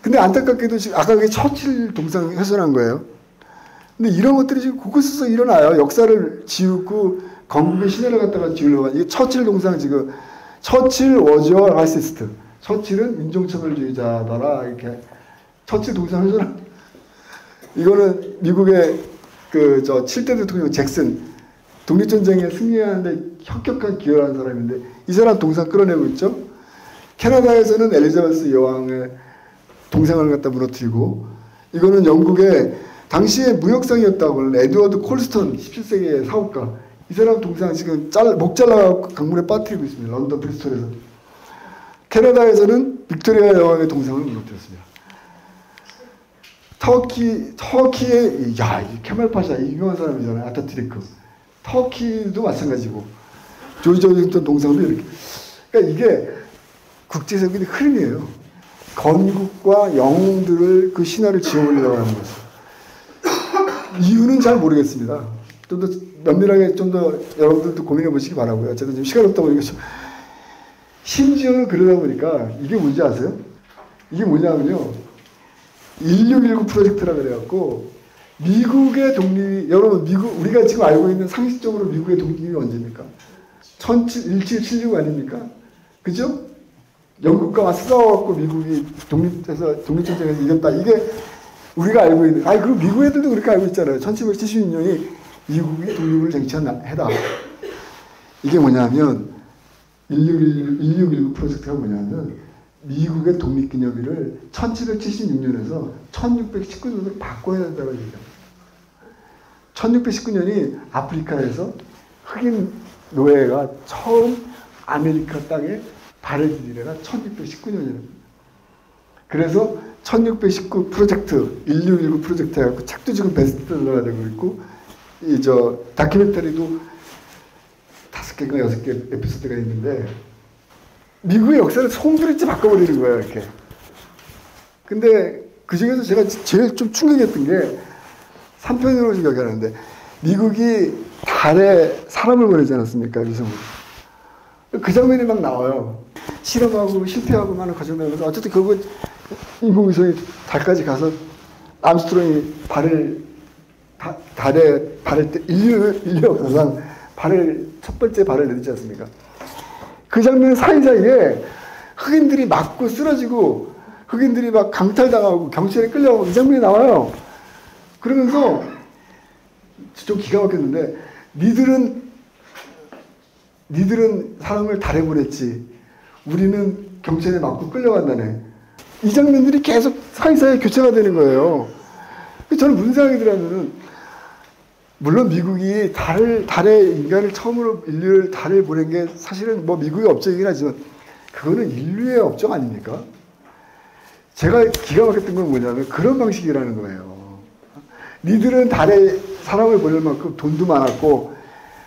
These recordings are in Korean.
근데 안타깝게도 지금 아까 그게 처칠 동상 훼손한 거예요. 근데 이런 것들이 지금 곳곳에서 일어나요. 역사를 지우고 건국의 신화를 갖다가 지우려고 하는 이게 처칠 동상 지금 처칠 워즈 어 라시스트. 처칠은 인종차별주의자더라 이렇게 처칠 동상 훼손한. 이거는 미국의 그 7대 대통령 잭슨 독립전쟁에 승리하는데 혁혁한 기여를 한 사람인데 이 사람 동상 끌어내고 있죠. 캐나다에서는 엘리자베스 여왕의 동상을 갖다 무너뜨리고 이거는 영국의 당시에 무역상이었다고 하는 에드워드 콜스턴 17세기의 사업가 이 사람 동상 지금 목 잘라갖고 강물에 빠뜨리고 있습니다. 런던 브리스톨에서. 캐나다에서는 빅토리아 여왕의 동상을 무너뜨렸습니다. 터키의 이 케말 파샤 유명한 사람이잖아요. 아타투르크. 터키도 마찬가지고 조지 워싱턴 동상도 이렇게. 그러니까 이게 국제적인 흐름이에요. 건국과 영웅들을 그 신화를 지워버리려고 하는 것이죠. 이유는 잘 모르겠습니다. 좀 더 면밀하게 좀 더 여러분들도 고민해 보시기 바라고요. 제가 지금 시간 없다 보니까 심지어는 그러다 보니까 이게 뭔지 아세요? 이게 뭐냐면요. 1619 프로젝트라 그래갖고 미국의 독립이 여러분 우리가 지금 알고 있는 상식적으로 미국의 독립이 언제입니까? 1776 아닙니까? 그죠? 영국과 와서 싸워갖고 미국이 독립전쟁에서 이겼다. 이게 우리가 알고 있는, 그리고 미국 애들도 그렇게 알고 있잖아요. 1776년이 미국이 독립을 쟁취한 해다. 이게 뭐냐면, 1619 프로젝트가 뭐냐면, 미국의 독립기념일을 1776년에서 1619년으로 바꿔야 된다고 얘기합니다. 1619년이 아프리카에서 흑인 노예가 처음 아메리카 땅에 발을 디디래가 1619년이에요. 그래서 1619 프로젝트, 1619 프로젝트 해갖고 책도 지금 베스트셀러가 되고 있고, 다큐멘터리도 5개인가 6개 에피소드가 있는데, 미국의 역사를 송두리째 바꿔버리는 거예요, 이렇게. 근데 그 중에서 제가 제일 좀 충격했던 게 3편으로 기억이 나는데, 미국이 달에 사람을 보내지 않았습니까, 위성으로. 그 장면이 막 나와요. 실험하고 실패하고 많은 과정을 하면서 어쨌든 결국 인공위성이 달까지 가서 암스트롱이 인류 역사상 첫 번째 발을 내딛지 않습니까? 그 장면 사이사이에 흑인들이 맞고 쓰러지고 흑인들이 막 강탈당하고 경찰에 끌려가고 이 장면이 나와요. 그러면서 좀 기가 막혔는데 니들은 사람을 달에 보냈지. 우리는 경찰에 맞고 끌려간다네. 이 장면들이 계속 사이사이에 교체가 되는 거예요. 저는 무슨 생각이 들었냐면, 물론 미국이 달에 인간을 처음으로 인류를 달에 보낸 게 사실은 뭐 미국의 업적이긴 하지만, 그거는 인류의 업적 아닙니까? 제가 기가 막혔던 건 뭐냐면, 그런 방식이라는 거예요. 니들은 달에 사람을 보낼 만큼 돈도 많았고,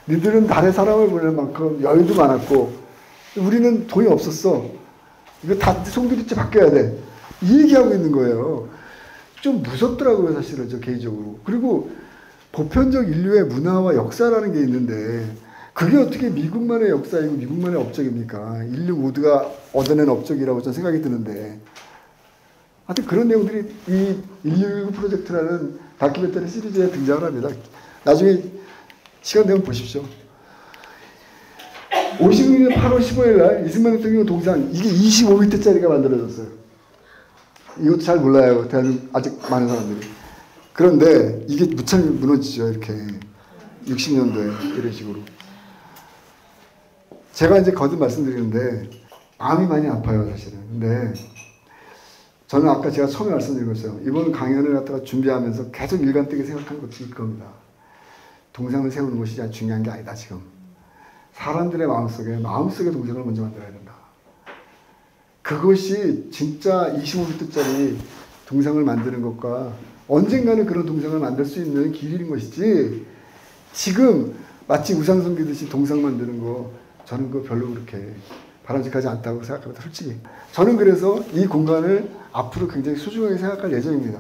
니들은 달에 사람을 보낼 만큼 여유도 많았고, 우리는 돈이 없었어. 이거 다 송두리째 바뀌어야 돼. 이 얘기하고 있는 거예요. 좀 무섭더라고요, 사실은, 저 개인적으로. 그리고 보편적 인류의 문화와 역사라는 게 있는데, 그게 어떻게 미국만의 역사이고 미국만의 업적입니까? 인류 모두가 얻어낸 업적이라고 저는 생각이 드는데. 하여튼 그런 내용들이 이 1619 프로젝트라는 다큐멘터리 시리즈에 등장을 합니다. 나중에 시간 되면 보십시오. 56년 8월 15일 날 이승만 대통령 동상, 이게 25m짜리가 만들어졌어요. 이것도 잘 몰라요. 대한민국 아직 많은 사람들이. 그런데 이게 무참히 무너지죠. 이렇게 60년도에 이런 식으로. 제가 이제 거듭 말씀드리는데 마음이 많이 아파요, 사실은. 근데 저는 아까 제가 처음에 말씀드린 것처럼 이번 강연을 갖다가 준비하면서 계속 일관되게 생각한 것이 이겁니다. 동상을 세우는 것이 중요한 게 아니다, 지금. 사람들의 마음속에 동상을 먼저 만들어야 된다. 그것이 진짜 25m짜리 동상을 만드는 것과 언젠가는 그런 동상을 만들 수 있는 길인 것이지, 지금 마치 우상 섬기듯이 동상 만드는 거, 저는 그거 별로 그렇게 바람직하지 않다고 생각합니다, 솔직히. 저는 그래서 이 공간을 앞으로 굉장히 소중하게 생각할 예정입니다.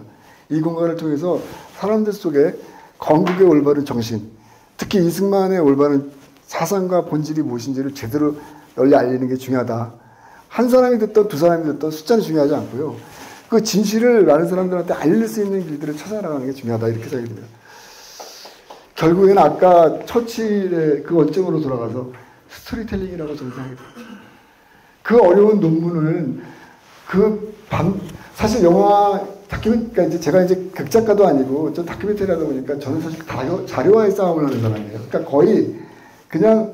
이 공간을 통해서 사람들 속에 건국의 올바른 정신, 특히 이승만의 올바른 사상과 본질이 무엇인지를 제대로 널리 알리는 게 중요하다. 한 사람이 됐던 두 사람이 됐던 숫자는 중요하지 않고요. 그 진실을 많은 사람들한테 알릴 수 있는 길들을 찾아나가는 게 중요하다. 이렇게 생각이 듭니다. 결국에는 아까 처칠의 그 원점으로 돌아가서 스토리텔링이라고 저는 생각이 듭니다. 그 어려운 논문을 사실 영화 그러니까 이제 제가 이제 극작가도 아니고 전 다큐멘터리 하다 보니까 저는 사실 자료와의 싸움을 하는 사람이에요. 그러니까 거의 그냥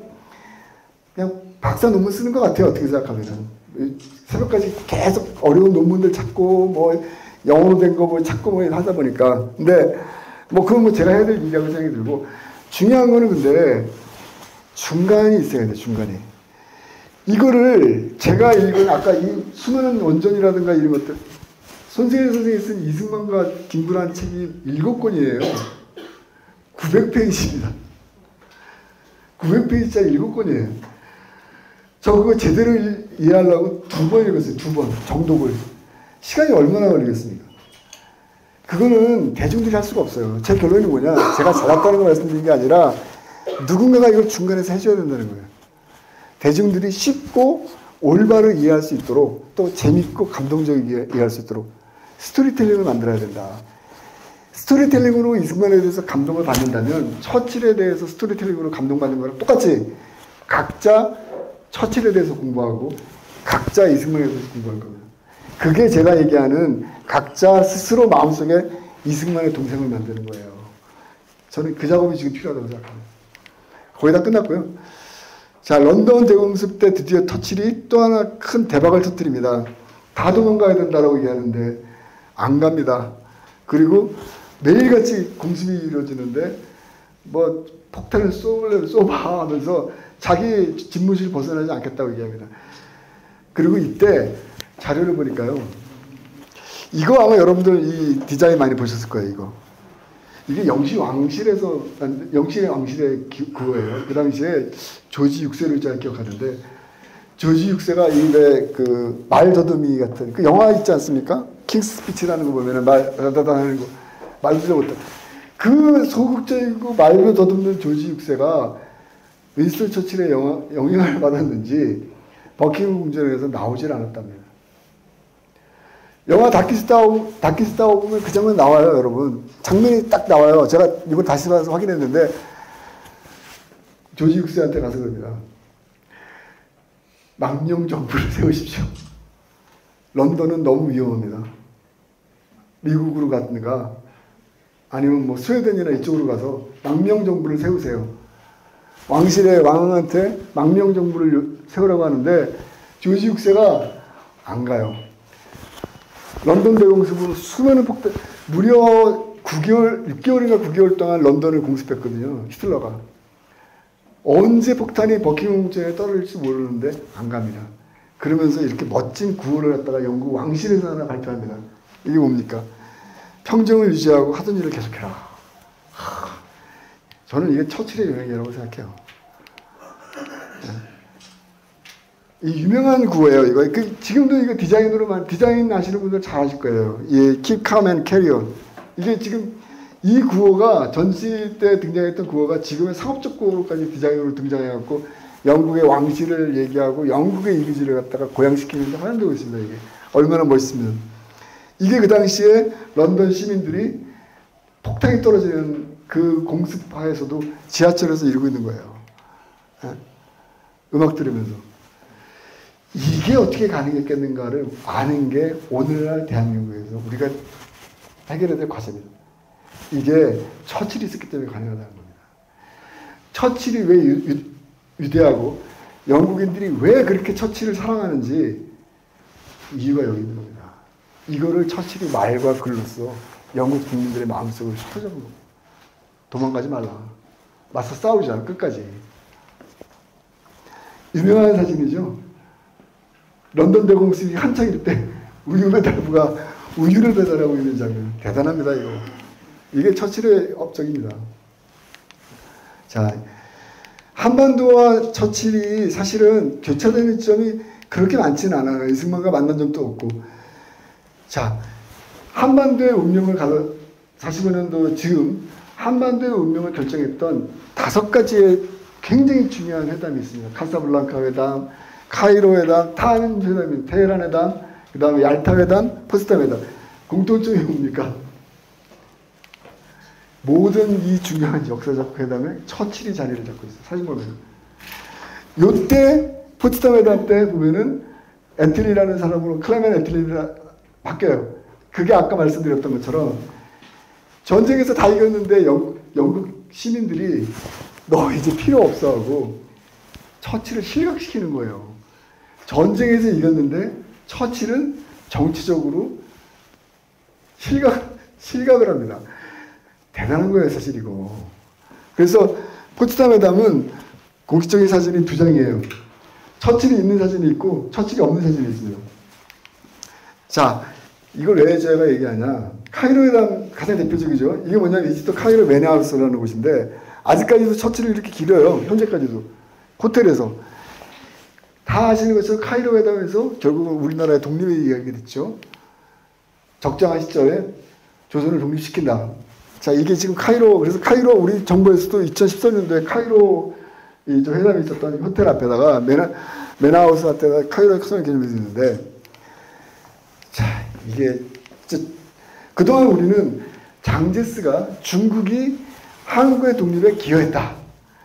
박사 논문 쓰는 것 같아요. 어떻게 생각하면은 새벽까지 계속 어려운 논문들 찾고 뭐 영어로 된 거 뭐 찾고 뭐 하다 보니까 근데 뭐 그건 뭐 제가 해야 될 일이라고 생각이 들고 중요한 거는 근데 중간이 있어야 돼. 중간에 이거를 제가 읽은 아까 이 수많은 원전이라든가 이런 것들 손세일 선생이 쓴 이승만과 김구라는 책이 7권이에요. 900페이지입니다. 900페이지짜리 7권이에요. 저 그거 제대로 이해하려고 2번 읽었어요. 2번. 정독을. 시간이 얼마나 걸리겠습니까? 그거는 대중들이 할 수가 없어요. 제 결론이 뭐냐. 제가 잘했다는 걸 말씀드린 게 아니라 누군가가 이걸 중간에서 해줘야 된다는 거예요. 대중들이 쉽고 올바로 이해할 수 있도록 또 재밌고 감동적이게 이해할 수 있도록 스토리텔링을 만들어야 된다. 스토리텔링으로 이승만에 대해서 감동을 받는다면 처칠에 대해서 스토리텔링으로 감동받는 거랑 똑같이 각자 처칠에 대해서 공부하고 각자 이승만에 대해서 공부할 겁니다. 그게 제가 얘기하는 각자 스스로 마음속에 이승만의 동생을 만드는 거예요. 저는 그 작업이 지금 필요하다고 생각합니다. 거의 다 끝났고요. 자, 런던 대공습 때 드디어 터칠이 또 하나 큰 대박을 터뜨립니다. 다 도망가야 된다라고 얘기하는데 안 갑니다. 그리고 매일같이 공습이 이루어지는데 뭐 폭탄을 쏘봐 하면서 자기 집무실 벗어나지 않겠다고 얘기합니다. 그리고 이때 자료를 보니까요. 이거 아마 여러분들 이 디자인 많이 보셨을 거예요. 이게 영실의 왕실의 그거예요. 그 당시에 조지 6세를 잘 기억하는데 조지 6세가 이왜 그 말더듬이 같은 그 영화 있지 않습니까? 킹스 스피치라는 거 보면은 말다다 하는 거 말도 못해. 그 소극적이고 말도 더듬는 조지 6세가 윈스턴 처칠의 영향을 받았는지 버킹엄 궁전에서 나오질 않았답니다. 영화 다키스타워 보면 그 장면 나와요, 여러분. 장면이 딱 나와요. 제가 이걸 다시 봐서 확인했는데 조지 6세한테 가서 그럽니다. 망명 정부를 세우십시오. 런던은 너무 위험합니다. 미국으로 갔는가 아니면 뭐 스웨덴이나 이쪽으로 가서 망명 정부를 세우세요. 왕실의 왕한테 망명 정부를 세우라고 하는데 조지 6세가 안 가요. 런던 대공습으로 수많은 폭탄, 무려 6개월인가 9개월 동안 런던을 공습했거든요. 히틀러가. 언제 폭탄이 버킹엄 궁전에 떨어질지 모르는데 안 갑니다. 그러면서 이렇게 멋진 구호를 갖다가 영국 왕실에서 하나 발표합니다. 이게 뭡니까? 평정을 유지하고 하던 일을 계속해라. 저는 이게 처칠의 영향이라고 생각해요. 이 유명한 구호예요. 이거 지금도 이거 디자인 하시는 분들 잘 아실 거예요. 이 Keep calm and carry on. 이게 지금 이 구호가 전시 때 등장했던 구호가 지금의 상업적 구호까지 디자인으로 등장해갖고 영국의 왕실을 얘기하고 영국의 이미지를 갖다가 고양시키는 데 활용되고 있습니다. 이게 얼마나 멋있으면. 이게 그 당시에 런던 시민들이 폭탄이 떨어지는 그 공습하에서도 지하철에서 이러고 있는 거예요. 음악 들으면서. 이게 어떻게 가능했겠는가를 아는 게 오늘날 대한민국에서 우리가 해결해야 될 과제입니다. 이게 처칠이 있었기 때문에 가능하다는 겁니다. 처칠이 왜 위대하고 영국인들이 왜 그렇게 처칠을 사랑하는지 이유가 여기 있는 겁니다. 이거를 처칠이 말과 글로써 영국 국민들의 마음속을 흩어져본 겁니다. 도망가지 말라. 맞서 싸우자. 끝까지. 유명한 사진이죠. 런던 대공습이 한창일 때 우유 배달부가 우유를 배달하고 있는 장면. 대단합니다, 이거. 이게 처칠의 업적입니다. 자, 한반도와 처칠이 사실은 교차되는 점이 그렇게 많지는 않아요. 이승만과 만난 적도 없고. 자, 한반도의 운명을 45년도 지금 한반도의 운명을 결정했던 5가지의 굉장히 중요한 회담이 있습니다. 카사블랑카 회담, 카이로 회담, 탄 회담, 테헤란 회담, 그 다음에 얄타 회담, 포츠담 회담. 공통점이 뭡니까? 모든 이 중요한 역사적 회담에 처칠이 자리를 잡고 있어요. 사진 보면. 요때 포츠담 회담 때 보면은 애틀리라는 사람으로 클레멘 애틀리가 바뀌어요. 그게 아까 말씀드렸던 것처럼 전쟁에서 다 이겼는데 영국 시민들이 너 이제 필요 없어 하고 처칠을 실각시키는 거예요. 전쟁에서 이겼는데 처칠은 정치적으로 실각을 합니다. 대단한 거예요, 사실 이거. 그래서 포츠담 회담은 공식적인 사진이 2장이에요. 처칠이 있는 사진이 있고 처칠이 없는 사진이 있습니다. 자, 이걸 왜 제가 얘기하냐. 카이로 회담 가장 대표적이죠. 이게 뭐냐면 이집트 카이로 메네하우스라는 곳인데 아직까지도 처칠이 이렇게 길어요. 현재까지도. 호텔에서. 다 아시는 것처럼 카이로 회담에서 결국은 우리나라의 독립을 이야기가 됐죠. 적정한 시점에 조선을 독립시킨다. 자, 이게 지금 카이로, 그래서 카이로 우리 정부에서도 2013년도에 카이로 이 회담이 있었던 호텔 앞에다가 메나하우스 앞에다가 카이로 선언 기념이 있는데, 자, 이게 그동안 우리는 장제스가 중국이 한국의 독립에 기여했다.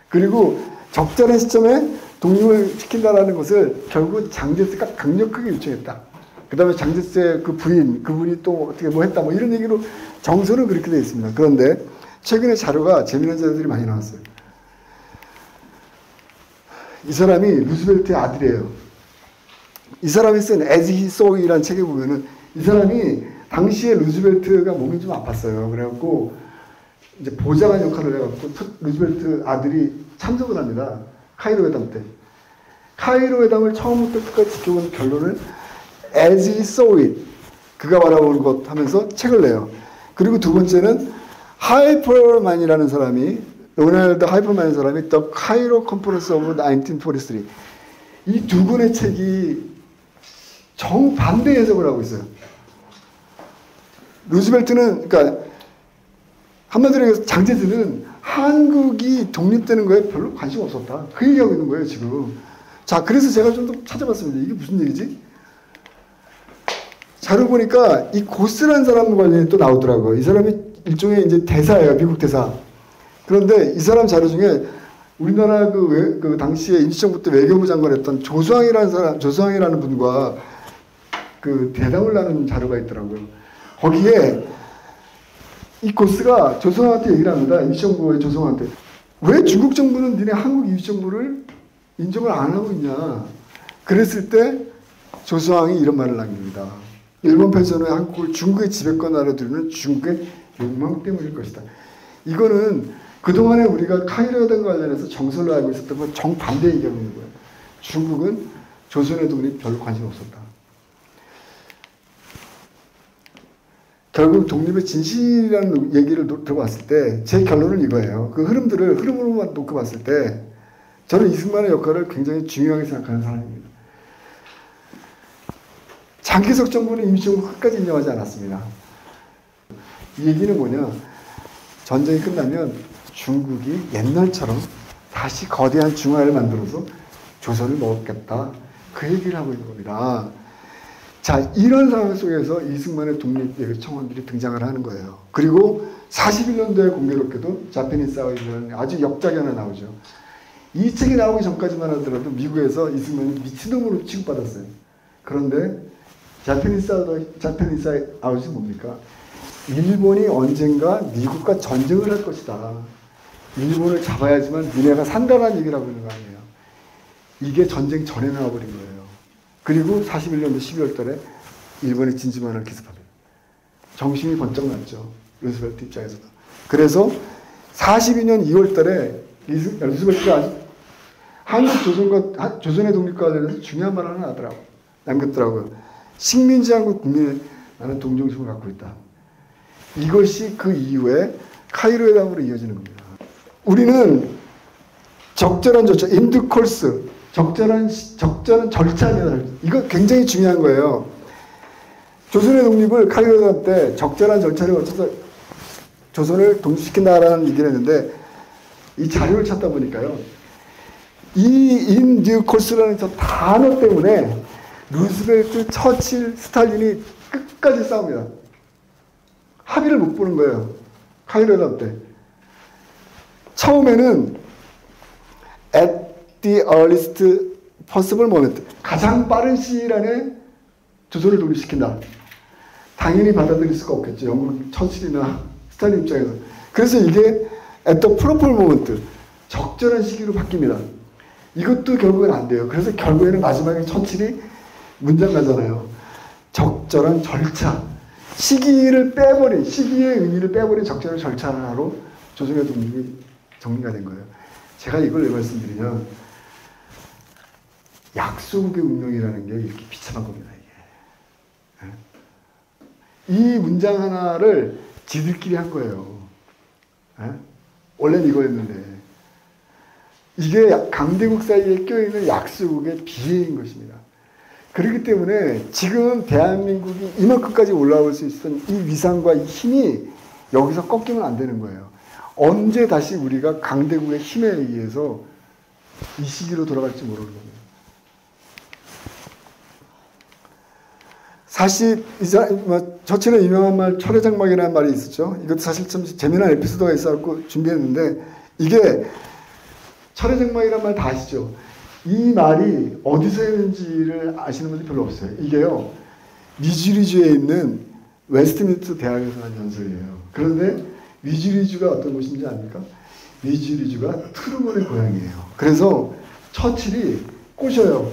그리고 적절한 시점에 독립을 시킨다라는 것을 결국 장제스가 강력하게 요청했다. 그 다음에 장제스의 그 부인, 그분이 또 어떻게 뭐 했다, 뭐 이런 얘기로 정서는 그렇게 되어 있습니다. 그런데 최근에 자료가, 재미난 자료들이 많이 나왔어요. 이 사람이 루즈벨트의 아들이에요. 이 사람이 쓴 As He Saw이라는 책에 보면은 이 사람이 당시에 루즈벨트가 몸이 좀 아팠어요. 그래갖고 이제 보좌관 역할을 해갖고 루즈벨트 아들이 참석을 합니다. 카이로 회담 때. 카이로 회담을 처음부터 끝까지 지켜본 결론을 As He Saw It, 그가 바라보는 것 하면서 책을 내요. 그리고 두 번째는 하이퍼만이라는 사람이, 로널드 하이퍼만이라는 사람이 The Cairo Conference of 1943, 이 두 권의 책이 정반대 해석을 하고 있어요. 루즈벨트는, 그러니까 한마디로 얘기해서 장제스는 한국이 독립되는 거에 별로 관심 없었다. 그 얘기하고 있는 거예요, 지금. 자, 그래서 제가 좀 더 찾아봤습니다. 이게 무슨 얘기지? 자료 보니까 이 고스라는 사람 관련이 또 나오더라고요. 이 사람이 일종의 이제 대사예요, 미국 대사. 그런데 이 사람 자료 중에 우리나라 그 당시에 임시정부 때 외교부 장관했던 조수왕이라는 분과 그 대담을 나눈 자료가 있더라고요. 거기에 이 고스가 조수왕한테 얘기를 합니다. 임시정부의 조수왕한테. 왜 중국 정부는 니네 한국 임시정부를 인정을 안 하고 있냐. 그랬을 때 조수왕이 이런 말을 남깁니다. 일본 패전 후에 한국을 중국의 지배권 아래 두는 중국의 욕망 때문일 것이다. 이거는 그동안에 우리가 카이로 회담 관련해서 정설로 알고 있었던 건 정반대 얘기하고 있는 거예요. 중국은 조선의 독립 별로 관심 없었다. 결국 독립의 진실이라는 얘기를 들어봤을 때 제 결론은 이거예요. 그 흐름으로만 놓고 봤을 때 저는 이승만의 역할을 굉장히 중요하게 생각하는 사람입니다. 장기석 정부는 임시정부 끝까지 인정하지 않았습니다. 이 얘기는 뭐냐, 전쟁이 끝나면 중국이 옛날처럼 다시 거대한 중화를 만들어서 조선을 먹었겠다, 그 얘기를 하고 있는 겁니다. 자, 이런 상황 속에서 이승만의 독립예비 청원들이 등장을 하는 거예요. 그리고 41년도에 공교롭게도 자페니스 아웃이라는 아주 역작이 하나 나오죠. 이 책이 나오기 전까지만 하더라도 미국에서 이승만이 미친놈으로 취급받았어요. 그런데 자페니스 아웃이 뭡니까? 일본이 언젠가 미국과 전쟁을 할 것이다. 일본을 잡아야지만 니네가 산다라는 얘기를 하고 있는 거 아니에요. 이게 전쟁 전에 나와버린 거예요. 그리고 41년도 12월 달에 일본의 진주만을 기습합니다. 정신이 번쩍 났죠. 루즈벨트 입장에서도. 그래서 42년 2월 달에 루즈벨트가 한국 조선의 독립과 관련해서 중요한 말을 하나 남겼더라고요. 식민지 한국 국민에 나는 동정심을 갖고 있다. 이것이 그 이후에 카이로 회담으로 이어지는 겁니다. 우리는 적절한 조처, 인드 콜스, 적절한 절차냐, 이거 굉장히 중요한 거예요. 조선의 독립을 카이로 회담 때 적절한 절차를 거쳐서 조선을 독립시킨다라는 얘기를 했는데, 이 자료를 찾다 보니까요, 이 인드 콜스라는 저 단어 때문에 루즈벨트, 처칠, 스탈린이 끝까지 싸웁니다. 합의를 못 보는 거예요. 카이로답 때. 처음에는 at the earliest possible moment, 가장 빠른 시일 안에 조선을 독립시킨다. 당연히 받아들일 수가 없겠죠. 영국 처칠이나 스탈린 입장에서. 그래서 이게 at the proper moment, 적절한 시기로 바뀝니다. 이것도 결국엔 안 돼요. 그래서 결국에는 마지막에 처칠이 문장 가잖아요. 적절한 절차. 시기를 빼버린, 시기의 의미를 빼버린 적절한 절차로 조선의 독립이 정리가 된 거예요. 제가 이걸 왜 말씀드리면, 약소국의 운명이라는 게 이렇게 비참한 겁니다, 이게. 이 문장 하나를 지들끼리 한 거예요. 원래는 이거였는데. 이게 강대국 사이에 껴있는 약소국의 비애인 것입니다. 그렇기 때문에 지금 대한민국이 이만큼까지 올라올 수 있었던 이 위상과 이 힘이 여기서 꺾이면 안 되는 거예요. 언제 다시 우리가 강대국의 힘에 의해서 이 시기로 돌아갈지 모르는 겁니다. 사실 저친의 유명한 말 철회장막이라는 말이 있었죠. 이것도 사실 좀 재미난 에피소드가 있어서 준비했는데, 이게 철회장막이라는 말 다 아시죠? 이 말이 어디서 했는지를 아시는 분들이 별로 없어요. 이게요, 미주리주에 있는 웨스트민스터 대학에서 한 연설이에요. 그런데 미주리주가 어떤 곳인지 아닙니까? 미주리주가 트루먼의 고향이에요. 그래서 처칠이 꼬셔요.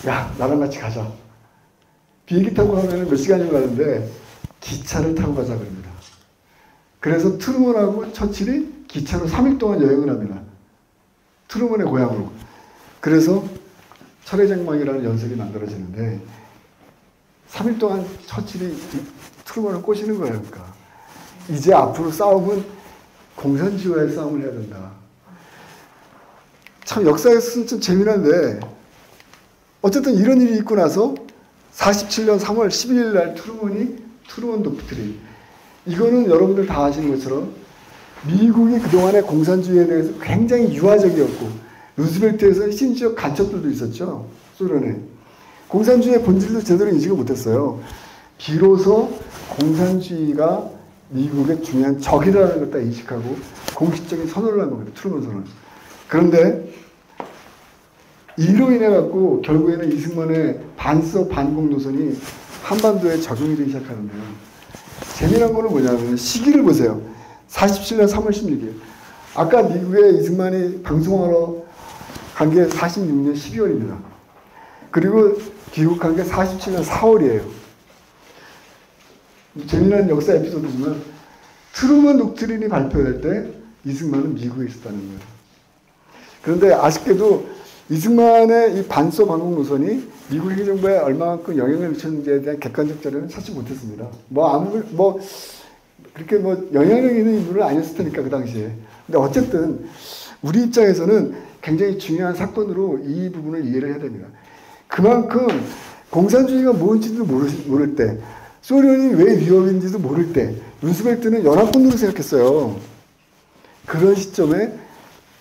야, 나랑 같이 가자. 비행기 타고 가면 몇 시간이 가는데 기차를 타고 가자 그럽니다. 그래서 트루먼하고 처칠이 기차로 3일 동안 여행을 합니다. 트루먼의 고향으로. 그래서 철회장막이라는 연설이 만들어지는데 3일 동안 처칠이 트루먼을 꼬시는 거예요. 그러니까 이제 앞으로 싸움은 공산주의와의 싸움을 해야 된다. 참 역사에서는 좀 재미난데, 어쨌든 이런 일이 있고 나서 47년 3월 12일 날 트루먼 독트린, 이거는 여러분들 다 아시는 것처럼 미국이 그동안의 공산주의에 대해서 굉장히 유화적이었고, 루스벨트에서 심지어 간첩들도 있었죠. 소련에. 공산주의의 본질도 제대로 인식을 못했어요. 비로소 공산주의가 미국의 중요한 적이라는 걸 딱 인식하고 공식적인 선언을 한 겁니다. 트루먼 선언. 그런데 이로 인해 갖고 결국에는 이승만의 반서 반공 노선이 한반도에 적용이 되기 시작하는데요. 재미난 거는 뭐냐면 시기를 보세요. 47년 3월 16일. 아까 미국의 이승만이 방송하러 간 게 46년 12월입니다. 그리고 귀국한 게 47년 4월이에요. 재미난 역사 에피소드지만 트루먼 독트린이 발표될 때 이승만은 미국에 있었다는 거예요. 그런데 아쉽게도 이승만의 이 반소 반공 노선이 미국 행정부에 얼마만큼 영향을 미쳤는지에 대한 객관적 자료는 찾지 못했습니다. 그렇게 영향력 있는 인물은 아니었을 테니까, 그 당시에. 근데 어쨌든 우리 입장에서는 굉장히 중요한 사건으로 이 부분을 이해를 해야 됩니다. 그만큼 공산주의가 뭔지도 모를 때, 소련이 왜 위협인지도 모를 때, 루스벨트는 연합군으로 생각했어요. 그런 시점에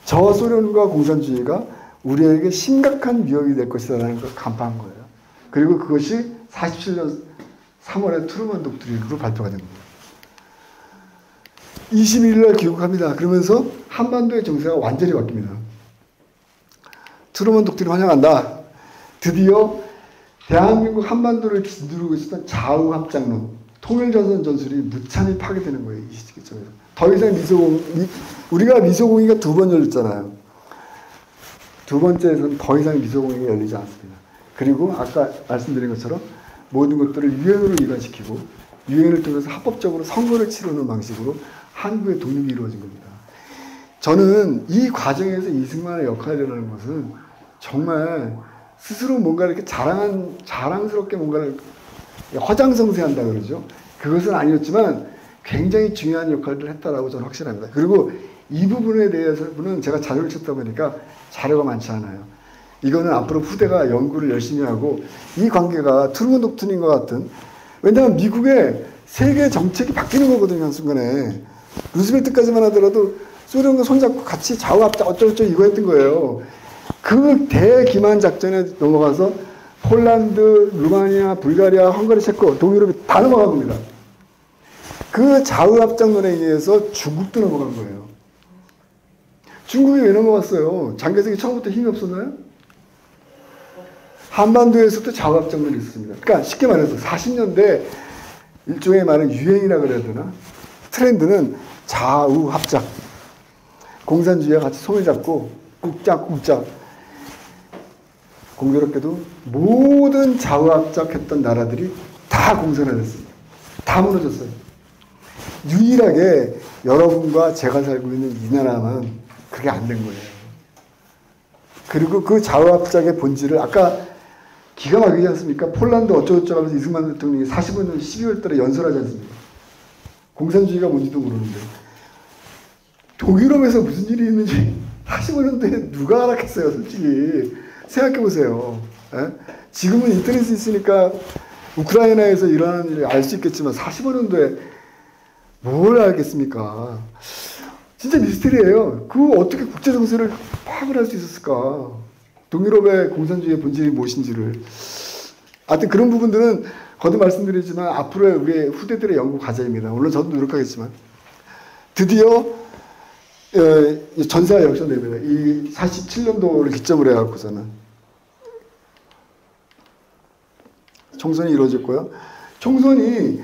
저 소련과 공산주의가 우리에게 심각한 위협이 될 것이라는 걸 간파한 거예요. 그리고 그것이 47년 3월에 트루먼 독트린으로 발표가 된 거예요. 21일 날 귀국합니다. 그러면서 한반도의 정세가 완전히 바뀝니다. 트루먼 독트린 환영한다. 드디어 대한민국 한반도를 짓누르고 있었던 좌우합작론, 통일조선 전술이 무참히 파괴되는 거예요. 이 시점에서. 더 이상 우리가 미소공의가 2번 열렸잖아요. 두 번째에서는 더 이상 미소공의가 열리지 않습니다. 그리고 아까 말씀드린 것처럼 모든 것들을 유엔으로 이관시키고 유엔을 통해서 합법적으로 선거를 치르는 방식으로 한국의 독립이 이루어진 겁니다. 저는 이 과정에서 이승만의 역할이라는 것은 정말 스스로 뭔가 이렇게 자랑스럽게 뭔가를 허장성세한다 그러죠. 그것은 아니었지만 굉장히 중요한 역할을 했다라고 저는 확신합니다. 그리고 이 부분에 대해서는 제가 자료를 찾다 보니까 자료가 많지 않아요. 이거는 앞으로 후대가 연구를 열심히 하고 이 관계가 트루먼 독트린과 같은, 왜냐하면 미국의 세계 정책이 바뀌는 거거든요. 한순간에. 루스벨트까지만 하더라도 소련과 손잡고 같이 좌우합작 어쩌고저쩌고 이거 했던 거예요. 그 대기만 작전에 넘어가서 폴란드, 루마니아, 불가리아, 헝가리, 체코, 동유럽이 다 넘어간 겁니다. 그 좌우합작론에 의해서 중국도 넘어간 거예요. 중국이 왜 넘어갔어요? 장개석이 처음부터 힘이 없었나요? 한반도에서도 좌우합작론이 있었습니다. 그러니까 쉽게 말해서 40년대 일종의 말은 유행이라 그래야 되나? 트렌드는 좌우합작. 공산주의와 같이 손을 잡고 꾹짝꾹짝. 공교롭게도 모든 좌우합작했던 나라들이 다 공산화됐습니다. 다 무너졌어요. 유일하게 여러분과 제가 살고 있는 이 나라만 그게 안 된 거예요. 그리고 그 좌우합작의 본질을 아까 기가 막히지 않습니까? 폴란드 어쩌고저쩌고 하면서 이승만 대통령이 45년 12월 달에 연설하지 않습니까? 공산주의가 뭔지도 모르는데. 동유럽에서 무슨 일이 있는지 45년도에 누가 알았겠어요, 솔직히. 생각해보세요. 에? 지금은 인터넷이 있으니까 우크라이나에서 일어나는 일을 알 수 있겠지만 45년도에 뭘 알겠습니까? 진짜 미스터리예요. 그 어떻게 국제정세를 파악을 할 수 있었을까? 동유럽의 공산주의의 본질이 무엇인지를. 하여튼 그런 부분들은 거듭 말씀드리지만 앞으로의 우리의 후대들의 연구 과제입니다. 물론 저도 노력하겠지만. 드디어 전세가 역전됩니다. 이 47년도를 기점으로 해갖고서는 총선이 이루어졌고요. 총선이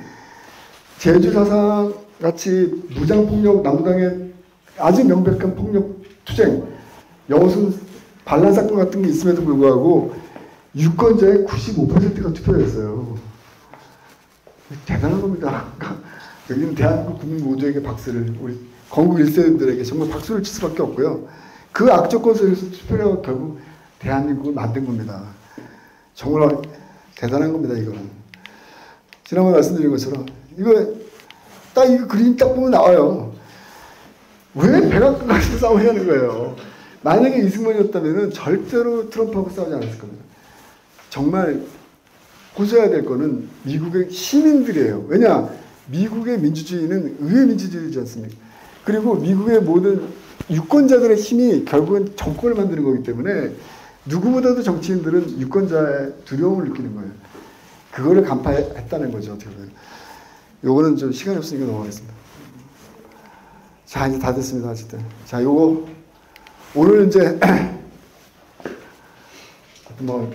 제주 4.3 같이 무장폭력, 남당의 아주 명백한 폭력 투쟁, 여순 반란 사건 같은 게 있음에도 불구하고 유권자의 95%가 투표했어요. 대단한 겁니다. 여기는 대한민국 국민 모두에게 박수를, 우리 건국 1세들에게 정말 박수를 칠 수밖에 없고요. 그 악조건 속에서 투표를 하고 결국 대한민국을 만든 겁니다. 정말 대단한 겁니다, 이거는. 지난번에 말씀드린 것처럼 이거 그림 딱 보면 나와요. 왜 백악관에서 싸우냐는 거예요. 만약에 이승만이었다면 절대로 트럼프하고 싸우지 않았을 겁니다. 정말 고소해야 될 거는 미국의 시민들이에요. 왜냐? 미국의 민주주의는 의회 민주주의이지 않습니까? 그리고 미국의 모든 유권자들의 힘이 결국은 정권을 만드는 거기 때문에 누구보다도 정치인들은 유권자의 두려움을 느끼는 거예요. 그거를 간파했다는 거죠, 어떻게 보면. 요거는 좀 시간이 없으니까 넘어가겠습니다. 자, 이제 다 됐습니다, 어쨌든. 자, 요거, 오늘 이제, 뭐,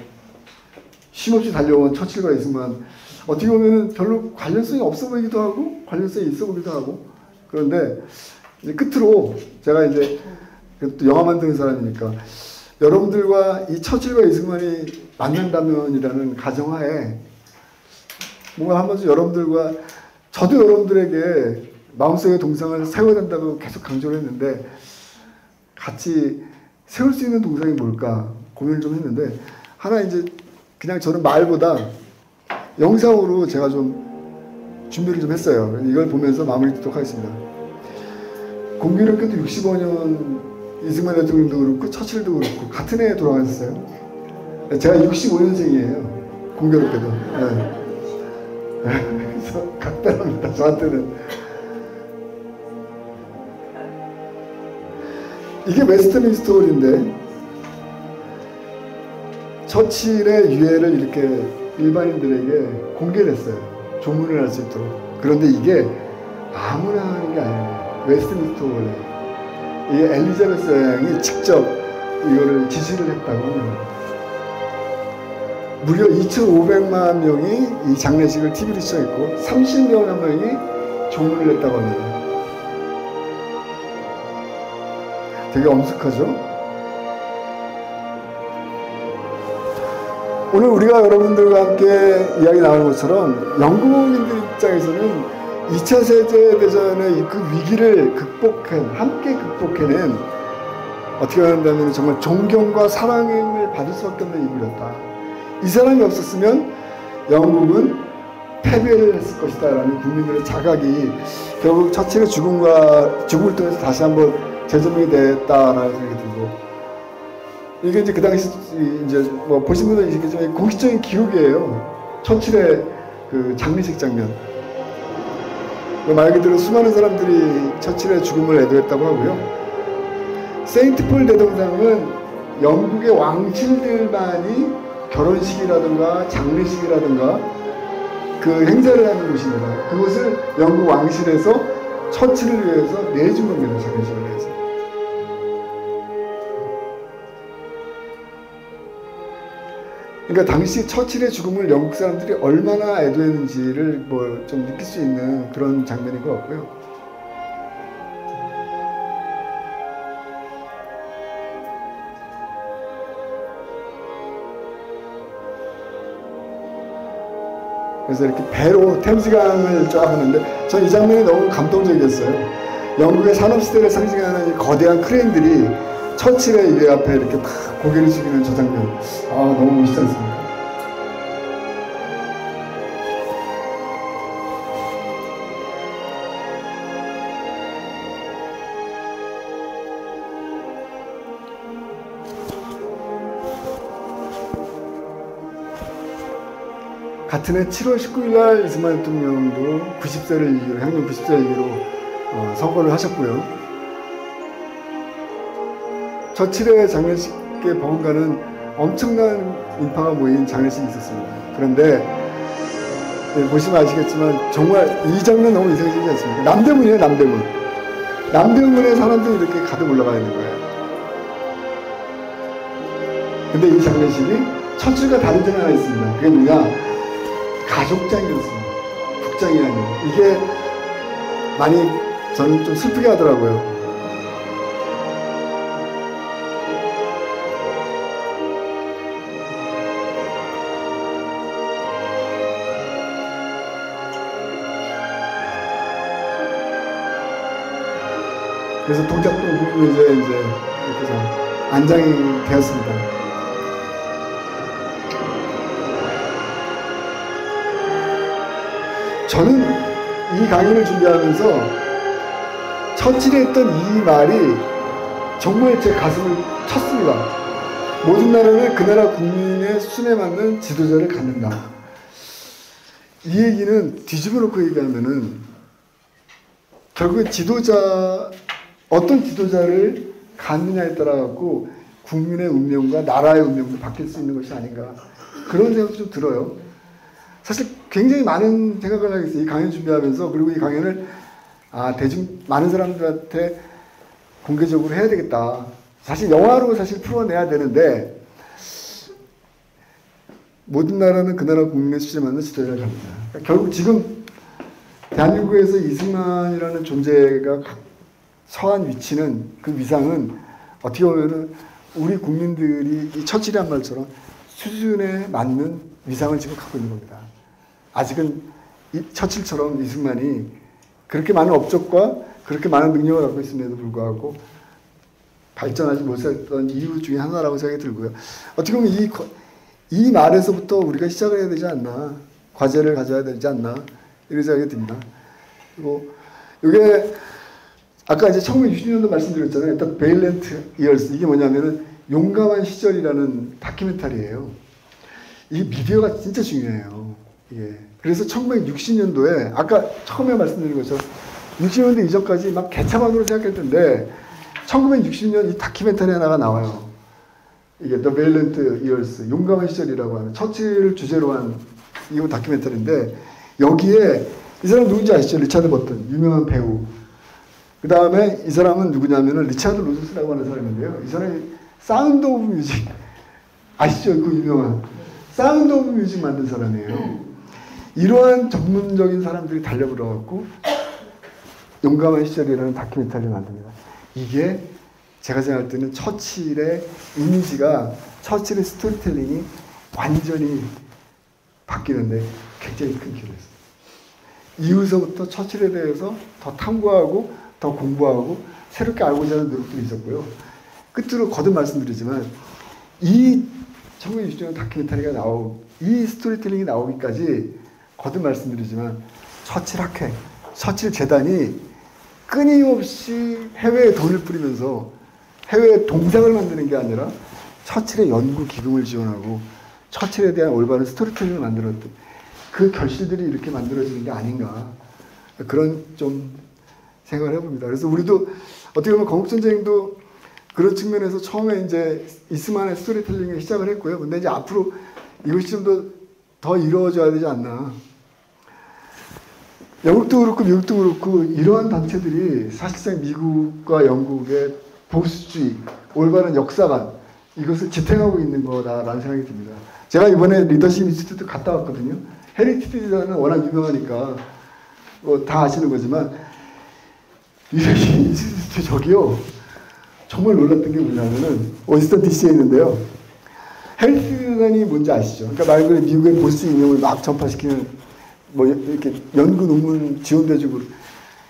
쉼없이 달려온 처칠과 이승만, 어떻게 보면 별로 관련성이 없어 보이기도 하고, 관련성이 있어 보이기도 하고, 그런데, 이제 끝으로, 제가 이제, 또 영화 만드는 사람이니까, 여러분들과 이 처칠과 이승만이 만난다면이라는 가정하에, 뭔가 한 번씩 여러분들과, 저도 여러분들에게 마음속의 동상을 세워야 된다고 계속 강조를 했는데 같이 세울 수 있는 동상이 뭘까 고민을 좀 했는데 하나 이제 그냥 저는 말보다 영상으로 제가 좀 준비를 좀 했어요. 이걸 보면서 마무리 짓도록 하겠습니다. 공교롭게도 65년 이승만 대통령도 그렇고 처칠도 그렇고 같은 해에 돌아가셨어요. 제가 65년생이에요. 공교롭게도. 네. 그래서 각별합니다. 저한테는. 이게 웨스트민스터홀인데 처칠의 유해를 이렇게 일반인들에게 공개를 했어요. 조문을 할 수 있도록. 그런데 이게 아무나 하는 게 아니에요. 웨스트민스터홀에 이게 엘리자베스 여왕이 직접 이거를 지시를 했다고 합니다. 무려 2,500만 명이 이 장례식을 TV로 시청했고 30명 명이 조문을 냈다고 합니다. 되게 엄숙하죠? 오늘 우리가 여러분들과 함께 이야기 나누는 것처럼 영국인들 입장에서는 2차 세계대전의 그 위기를 함께 극복해낸 어떻게 한다면 정말 존경과 사랑을 받을 수밖에 없는 인물이었다. 이 사람이 없었으면 영국은 패배를 했을 것이다 라는 국민들의 자각이 결국 처칠의 죽음을 통해서 다시 한번 재조명이 됐다라는 생각이 들고, 이게 이제 그 당시 이제 뭐 보신 분들 이게 공식적인 기록이에요. 처칠의 그 장례식 장면. 말 그대로 수많은 사람들이 처칠의 죽음을 애도했다고 하고요. 세인트폴 대동상은 영국의 왕실들만이 결혼식이라든가 장례식이라든가 그 행사를 하는 곳입니다. 그곳을 영국 왕실에서 처치를 위해서 내준 겁니다. 장례식을 위해서. 그러니까 당시 처칠의 죽음을 영국 사람들이 얼마나 애도했는지를 뭐 좀 느낄 수 있는 그런 장면인 것 같고요. 그래서 이렇게 배로 템스강을 쫙 하는데 전 이 장면이 너무 감동적이었어요. 영국의 산업시대를 상징하는 이 거대한 크레인들이 처칠의 이게 앞에 이렇게 탁 고개를 숙이는 저 장면. 아, 너무 멋있지 않습니까? 같은 해 7월 19일 날 이승만 대통령도 90세를 이기로, 향년 90세를 이기로 선거를 하셨고요. 처칠의 장례식에 버금가는 엄청난 인파가 모인 장례식이 있었습니다. 그런데 보시면 아시겠지만 정말 이 장면 너무 인상적이지 않습니까? 남대문이에요, 남대문. 남대문에 사람들이 이렇게 가득 올라가 있는 거예요. 근데 이 장례식이 처칠과 다른 점이 하나 있습니다. 그게 뭐냐? 가족장이었습니다. 국장이 아니고. 이게 많이 저는 좀 슬프게 하더라고요. 그래서 동작도 보고 이제 이렇게 안장이 되었습니다. 저는 이 강의를 준비하면서 처칠이 했던 이 말이 정말 제 가슴을 쳤습니다. 모든 나라는 그 나라 국민의 수준에 맞는 지도자를 갖는다. 이 얘기는 뒤집어 놓고 얘기하면은 결국에 어떤 지도자를 갖느냐에 따라 갖고 국민의 운명과 나라의 운명도 바뀔 수 있는 것이 아닌가. 그런 생각도 좀 들어요. 사실 굉장히 많은 생각을 하겠어요. 이 강연 준비하면서. 그리고 이 강연을 많은 사람들한테 공개적으로 해야 되겠다. 사실 영화로 사실 풀어내야 되는데 모든 나라는 그 나라 국민의 수준에 맞는 지도자를 갖는다. 그러니까 결국 지금 대한민국에서 이승만이라는 존재가 처한 위치는, 그 위상은 어떻게 보면은 우리 국민들이 이 처칠이란 말처럼 수준에 맞는 위상을 지금 갖고 있는 겁니다. 아직은 처칠처럼 이승만이 그렇게 많은 업적과 그렇게 많은 능력을 갖고 있음에도 불구하고 발전하지 못했던 이유 중에 하나라고 생각이 들고요. 어떻게 보면 이 말에서부터 우리가 시작을 해야 되지 않나, 과제를 가져야 되지 않나, 이런 생각이 듭니다. 그리고 이게 아까 이제 1960년도 말씀드렸잖아요. The Valiant Years. 이게 뭐냐면은 용감한 시절이라는 다큐멘터리예요. 이 미디어가 진짜 중요해요. 예. 그래서 1960년도에 아까 처음에 말씀드린 것처럼 60년대 이전까지 막 개차반으로 생각했는데 1960년 이 다큐멘터리 하나가 나와요. 이게 The Valiant Years, 용감한 시절이라고 하는 처칠을 주제로 한 이 다큐멘터리인데 여기에 이 사람 누군지 아시죠? 리차드 버튼, 유명한 배우. 그 다음에 이 사람은 누구냐면은 리차드 로저스라고 하는 사람인데요. 이 사람이 사운드 오브 뮤직 아시죠? 그 유명한 사운드 오브 뮤직 만든 사람이에요. 이러한 전문적인 사람들이 달려들어갖고 용감한 시절이라는 다큐멘터리를 만듭니다. 이게 제가 생각할 때는 처칠의 이미지가, 처칠의 스토리텔링이 완전히 바뀌는데 굉장히 큰 기여를 했습니다. 이후서부터 처칠에 대해서 더 탐구하고 더 공부하고 새롭게 알고자 하는 노력들이 있었고요. 끝으로 거듭 말씀드리지만 이 1960년 다큐멘터리가 이 스토리텔링이 나오기까지 거듭 말씀드리지만 처칠 학회, 처칠 재단이 끊임없이 해외에 돈을 뿌리면서 해외에 동상을 만드는 게 아니라 처칠의 연구 기금을 지원하고 처칠에 대한 올바른 스토리텔링을 만들었던 그 결실들이 이렇게 만들어지는 게 아닌가, 그런 좀 생각을 해봅니다. 그래서 우리도 어떻게 보면 건국전쟁도 그런 측면에서 처음에 이제 이승만의 스토리텔링을 시작을 했고요. 근데 이제 앞으로 이것이 좀 더 이루어져야 되지 않나. 영국도 그렇고 미국도 그렇고 이러한 단체들이 사실상 미국과 영국의 보수주의, 올바른 역사관 이것을 지탱하고 있는 거다라는 생각이 듭니다. 제가 이번에 리더십 인스티튜트 갔다 왔거든요. 헤리티지 디자인은 워낙 유명하니까 다 아시는 거지만 리더십 인스티튜트 저기요. 정말 놀랐던 게 뭐냐면은 워싱턴 DC에 있는데요. 헤리티지 디자인이 뭔지 아시죠? 그러니까 말 그대로 미국의 보수 이념을 막 전파시키는 뭐 이렇게 연구 논문 지원대주고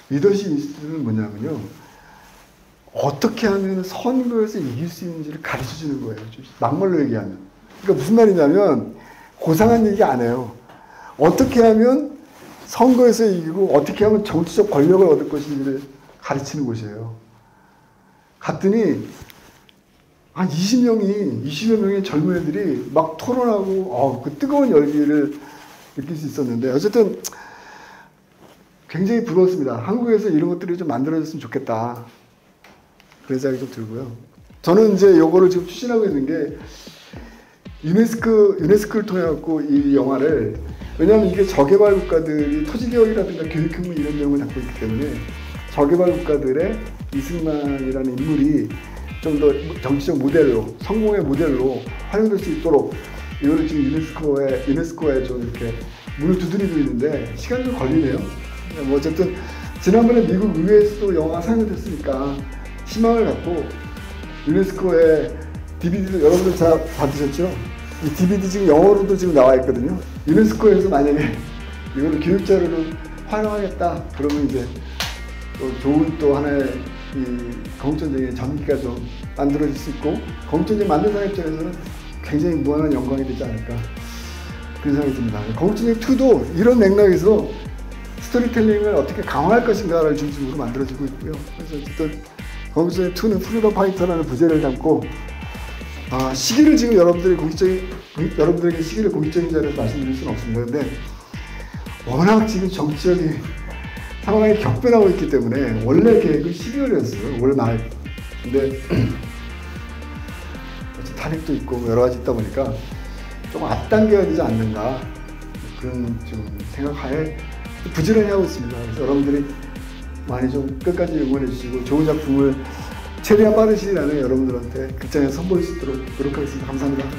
리더십 인스티튜트는 뭐냐면요. 어떻게 하면 선거에서 이길 수 있는지를 가르쳐 주는 거예요. 막말로 얘기하면. 그러니까 무슨 말이냐면 고상한 얘기 안 해요. 어떻게 하면 선거에서 이기고 어떻게 하면 정치적 권력을 얻을 것인지를 가르치는 곳이에요. 갔더니 한 20여 명의 젊은 애들이 막 토론하고 그 뜨거운 열기를 느낄 수 있었는데 어쨌든 굉장히 부러웠습니다. 한국에서 이런 것들이 좀 만들어졌으면 좋겠다. 그런 생각이 좀 들고요. 저는 이제 요거를 지금 추진하고 있는 게 유네스코를 통해 갖고 이 영화를 왜냐하면 이게 저개발 국가들이 토지개혁이라든가 교육혁명 이런 내용을 담고 있기 때문에 저개발 국가들의 이승만이라는 인물이 좀 더 정치적 모델로 성공의 모델로 활용될 수 있도록 이거를 지금 유네스코에 좀 이렇게 문을 두드리고 있는데 시간이 좀 걸리네요. 뭐 어쨌든 지난번에 미국 의회에서도 영화가 상영됐으니까 희망을 갖고 유네스코의 DVD도 여러분들 다 받으셨죠? 이 DVD 지금 영어로도 지금 나와 있거든요. 유네스코에서 만약에 이거를 교육자료로 활용하겠다 그러면 이제 또 좋은 또 하나의 이 건국전쟁의 전기가 좀 만들어질 수 있고 건국전쟁 만든 사람 입장에서는 굉장히 무한한 영광이 되지 않을까 그런 생각이 듭니다. 건국전쟁 2도 이런 맥락에서 스토리텔링을 어떻게 강화할 것인가를 중심으로 만들어지고 있고요. 그래서 어쨌든 건국전쟁 2는 프리덤 파이터라는 부제를 담고 시기를 지금 여러분들에게 시기를 공식적인 자리에서 말씀드릴 수는 없습니다. 근데 워낙 지금 정치적인 상황이 격변하고 있기 때문에 원래 계획은 12월이었어요. 올 말. 근데 탄핵도 있고 여러 가지 있다 보니까 조금 앞당겨야 되지 않는가 그런 좀 생각하에 부지런히 하고 있습니다. 그래서 여러분들이 많이 좀 끝까지 응원해 주시고 좋은 작품을 최대한 빠른 시일 안에 여러분들한테 극장에서 선보일 수 있도록 노력하겠습니다. 감사합니다.